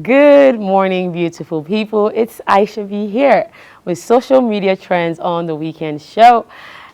Good morning, beautiful people. It's Aisha B here with social media trends on the weekend show.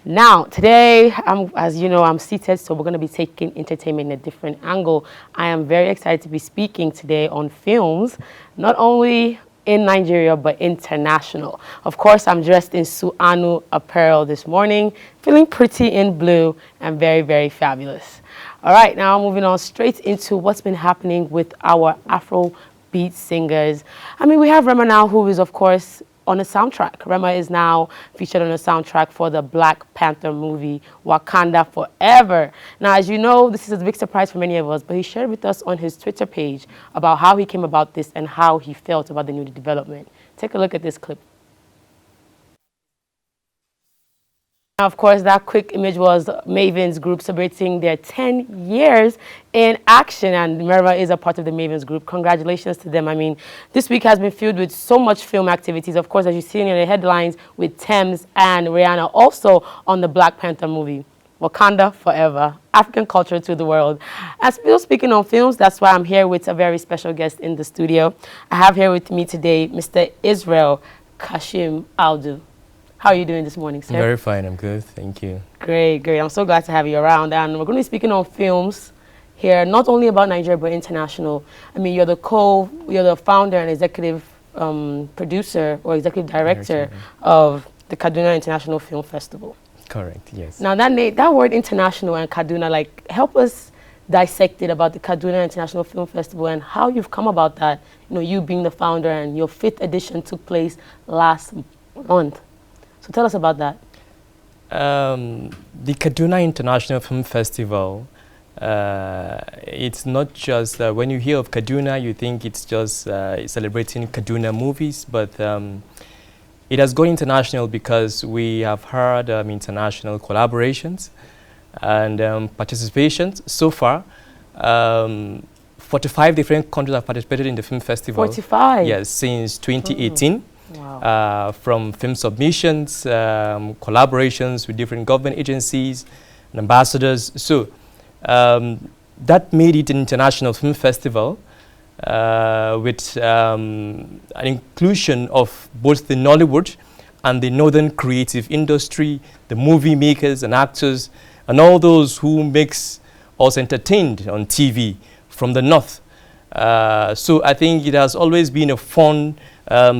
Now, today, as you know, I'm seated, so we're going to be taking entertainment in a different angle. I am very excited to be speaking today on films, not only in Nigeria, but international. Of course, I'm dressed in Suanu apparel this morning, feeling pretty in blue and very, very fabulous. All right, now moving on straight into what's been happening with our Afro beat singers. I mean, we have Rema now, who is, of course, on a soundtrack. Rema is now featured on a soundtrack for the Black Panther movie, Wakanda Forever. Now, as you know, this is a big surprise for many of us, but he shared with us on his Twitter page about how he came about this and how he felt about the new development. Take a look at this clip. Of course, that quick image was Mavens Group celebrating their 10 years in action, and Merva is a part of the Mavens Group. Congratulations to them. I mean, this week has been filled with so much film activities. Of course, as you see in the headlines with Thames and Rihanna also on the Black Panther movie. Wakanda Forever, African culture to the world. And still speaking on films, that's why I'm here with a very special guest in the studio. I have here with me today Mr. Israel Kashim Aldu. How are you doing this morning, sir? Very fine, I'm good, thank you. Great, great. I'm so glad to have you around. And we're going to be speaking on films here, not only about Nigeria, but international. I mean, you're the founder and executive producer or executive director of the Kaduna International Film Festival. Correct, yes. Now, that word international and Kaduna, like, help us dissect it about the Kaduna International Film Festival and how you've come about that, you know, you being the founder, and your 5th edition took place last month. So tell us about that. The Kaduna International Film Festival, it's not just, when you hear of Kaduna, you think it's just celebrating Kaduna movies, but it has gone international because we have heard international collaborations and participations. So far, 45 different countries have participated in the film festival. 45? Yes, since 2018. Wow. From film submissions, collaborations with different government agencies and ambassadors. So that made it an international film festival with an inclusion of both the Nollywood and the northern creative industry, the movie makers and actors, and all those who makes us entertained on TV from the north. So I think it has always been a fun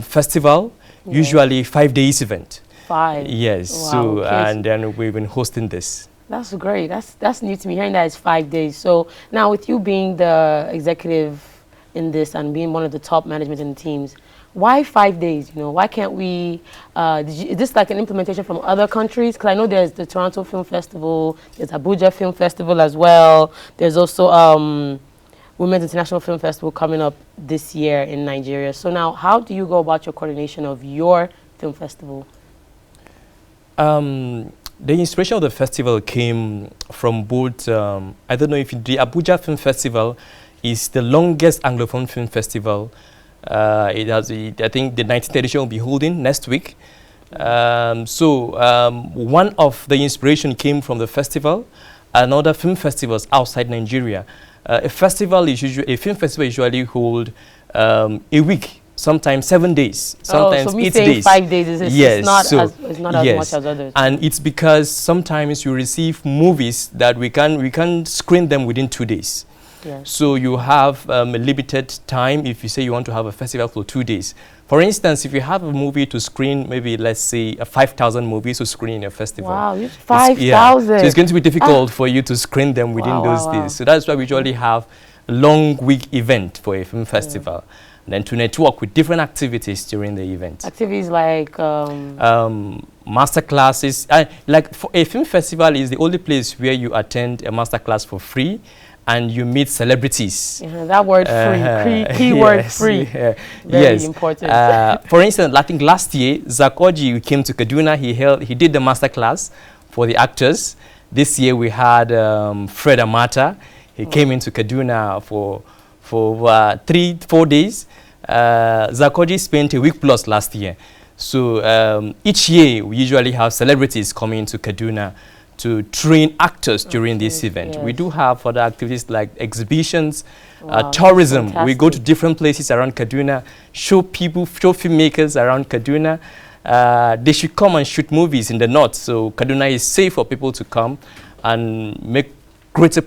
festival, usually 5 days event. 5? Yes. Wow, so okay. And then we've been hosting this. That's great. That's new to me, hearing that it's 5 days. So now, with you being the executive in this and being one of the top management in the teams, why 5 days? You know, why can't we? Is this like an implementation from other countries? Because I know there's the Toronto Film Festival, there's Abuja Film Festival as well. There's also Women's International Film Festival coming up this year in Nigeria. So now, how do you go about your coordination of your film festival? The inspiration of the festival came from both, I don't know if the Abuja Film Festival is the longest Anglophone film festival. It has, I think the 19th edition will be holding next week. One of the inspiration came from the festival and other film festivals outside Nigeria. A film festival usually hold a week, sometimes 7 days, sometimes so 8 days. 5 days is yes, not as much as others. And it's because sometimes you receive movies that we can screen them within 2 days. Yes. So you have a limited time if you say you want to have a festival for 2 days. For instance, if you have a movie to screen, maybe let's say 5,000 movies to screen in a festival. Wow, 5,000. So it's going to be difficult for you to screen them within those days. So that's why we usually have a long week event for a film festival. And then to network with different activities during the event. Activities like? Master classes. Like for a film festival is the only place where you attend a master class for free and you meet celebrities. That word free, keyword free. Very important. For instance, I think last year, Zakoji came to Kaduna, he did the master class for the actors. This year we had Fred Amata. He came into Kaduna for 3-4 days. Zakoji spent a week plus last year. So each year we usually have celebrities coming to Kaduna to train actors during this event. Yes. We do have other activities like exhibitions, Wow, tourism. We go to fantastic. different places around Kaduna, show filmmakers around Kaduna. They should come and shoot movies in the north. So Kaduna is safe for people to come and make greater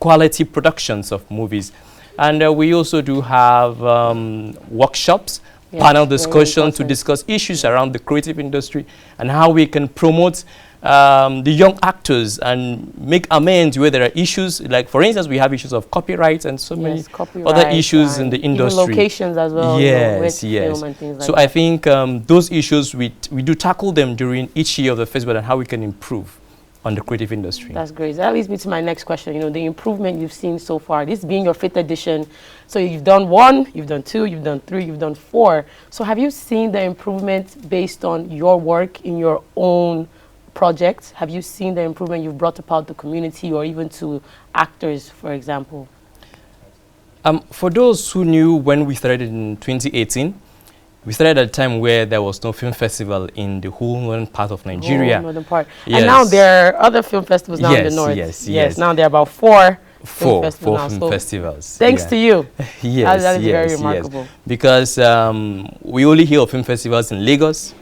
quality productions of movies. And we also do have workshops, Yes, panel very discussion to important. discuss issues around the creative industry and how we can promote the young actors and make amends where there are issues. Like, for instance, we have issues of copyright and so many other issues in the industry. Even locations as well. Yes, you know, where to yes. film and things like So that. I think those issues, we do tackle them during each year of the festival and how we can improve on the creative industry. That's great. That leads me to my next question. You know, the improvement you've seen so far, this being your 5th edition. So you've done 1, you've done 2, you've done 3, you've done 4. So have you seen the improvement based on your work in your own projects? Have you seen the improvement you've brought about the community or even to actors, for example? For those who knew, when we started in 2018, we started at a time where there was no film festival in the whole northern part of Nigeria. Northern part. Yes. And now there are other film festivals now in the north. Yes. Now there are about 4 Four festivals film now. So festivals. thanks Yeah. to you. Yes, that is very yes, remarkable. yes. Because we only hear of film festivals in Lagos,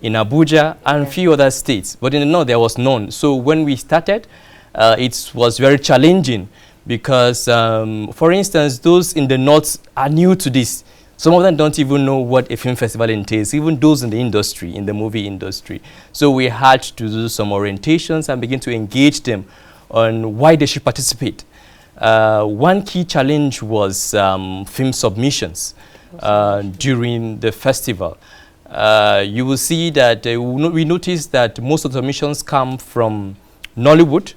in Abuja, and a few other states. But in the north, there was none. So when we started, it was very challenging because, for instance, those in the north are new to this. Some of them don't even know what a film festival entails, even those in the industry, in the movie industry. So we had to do some orientations and begin to engage them on why they should participate. One key challenge was film submissions during the festival. You will see that we noticed that most of the submissions come from Nollywood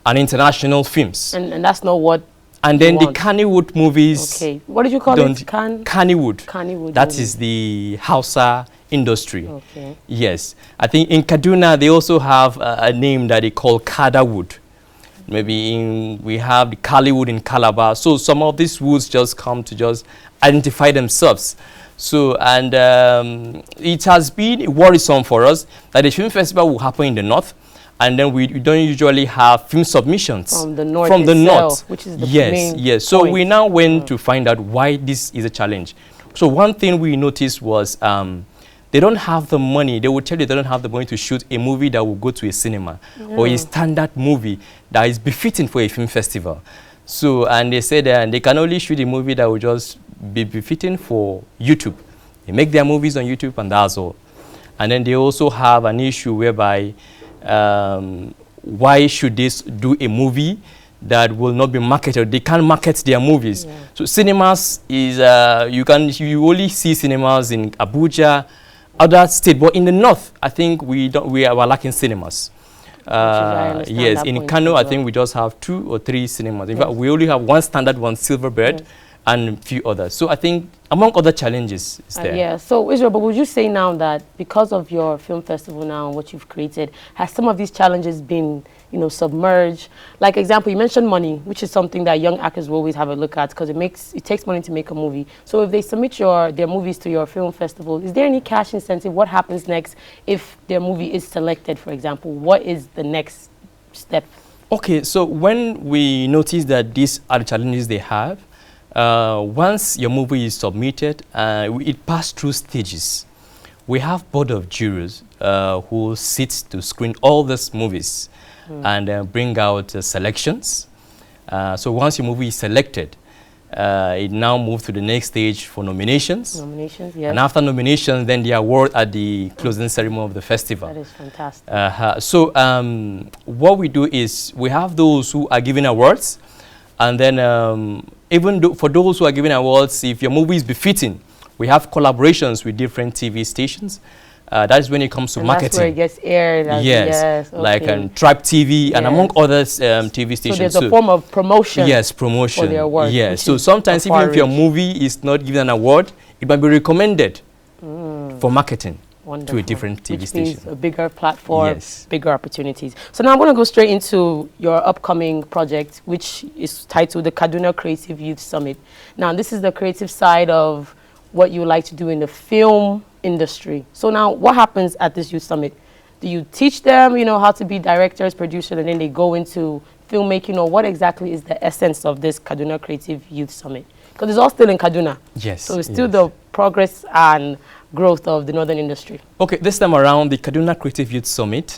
and international films. And that's not what. And then the Kannywood movies. Okay. What did you call it? Kannywood. Kannywood. That is the Hausa industry. Okay. Yes. I think in Kaduna, they also have a name that they call Kadawood. Maybe we have the Kaliwood in Calabar. So some of these woods just come to just identify themselves. So, and it has been worrisome for us that the film festival will happen in the north, and then we don't usually have film submissions from the north. Which is the main yes. So point. we now went to find out why this is a challenge. So one thing we noticed was they don't have the money. They will tell you they don't have the money to shoot a movie that will go to a cinema or a standard movie that is befitting for a film festival. So, and they said they can only shoot a movie that will just be befitting for YouTube. They make their movies on YouTube and that's all. And then they also have an issue whereby why should they do a movie that will not be marketed? They can't market their movies. Yeah. So cinemas is, you only see cinemas in Abuja, other states, but in the north, I think we are lacking cinemas. Yes, in Kano, I think we just have 2 or 3 cinemas. In fact, we only have one standard one, Silverbird, and a few others. So I think among other challenges is there. Yeah, so Israel, but would you say now that because of your film festival now and what you've created, has some of these challenges been, you know, submerged? Like example, you mentioned money, which is something that young actors will always have a look at because it takes money to make a movie. So if they submit their movies to your film festival, is there any cash incentive? What happens next if their movie is selected, for example? What is the next step? Okay, so when we notice that these are the challenges they have, once your movie is submitted, it passes through stages. We have board of jurors who sits to screen all these movies and bring out selections. So once your movie is selected, it now moves to the next stage for nominations. Nominations, yes. And after nominations, then the award at the closing ceremony of the festival. That is fantastic. So what we do is we have those who are giving awards, and then even for those who are giving awards, if your movie is befitting, we have collaborations with different TV stations. That is when it comes to marketing. That's where it gets aired. Yes, okay. like Tribe TV and among other TV stations. So there's a form of promotion. Yes, promotion. For their work. Yes, so sometimes even if your movie is not given an award, it might be recommended for marketing. Wonderful. To a different TV station. Means a bigger platform, yes. Bigger opportunities. So now I want to go straight into your upcoming project, which is titled the Kaduna Creative Youth Summit. Now, this is the creative side of what you like to do in the film industry. So now, what happens at this youth summit? Do you teach them, how to be directors, producers, and then they go into filmmaking, or what exactly is the essence of this Kaduna Creative Youth Summit? Because it's all still in Kaduna. Yes. So it's still the progress and growth of the northern industry. Okay, this time around, the Kaduna Creative Youth Summit,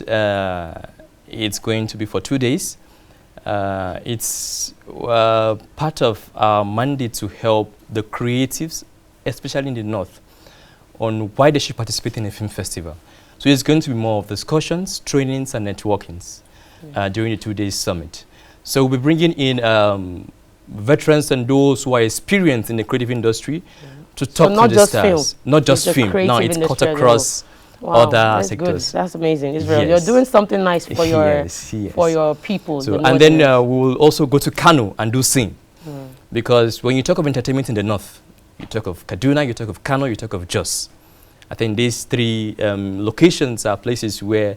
it's going to be for 2 days. It's part of our mandate to help the creatives, especially in the north, on why they should participate in a film festival. So it's going to be more of discussions, trainings, and networkings during the 2 days summit. So we'll be bringing in veterans and those who are experienced in the creative industry to talk to the stars. Not just film. Now it's cut across other sectors. Good. That's amazing, Israel. You're doing something nice for your for your people. So, and then we will also go to Kano and do sing, because when you talk of entertainment in the north, you talk of Kaduna, you talk of Kano, you talk of Jos. I think these three locations are places where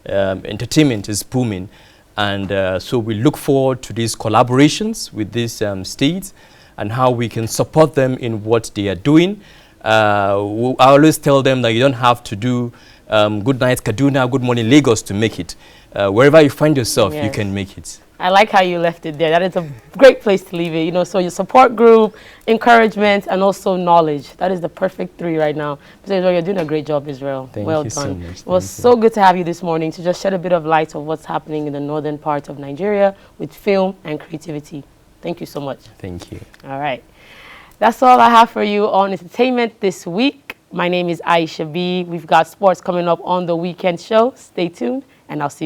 entertainment is booming, and so we look forward to these collaborations with these states and how we can support them in what they are doing. I always tell them that you don't have to do Good Night Kaduna, Good Morning Lagos to make it. Wherever you find yourself, you can make it. I like how you left it there. That is a great place to leave it. So your support group, encouragement, and also knowledge. That is the perfect three right now. So you're doing a great job, Israel. Thank you so much. It was so good to have you this morning to just shed a bit of light of what's happening in the northern part of Nigeria with film and creativity. Thank you so much. Thank you. All right. That's all I have for you on entertainment this week. My name is Aisha B. We've got sports coming up on the weekend show. Stay tuned, and I'll see you.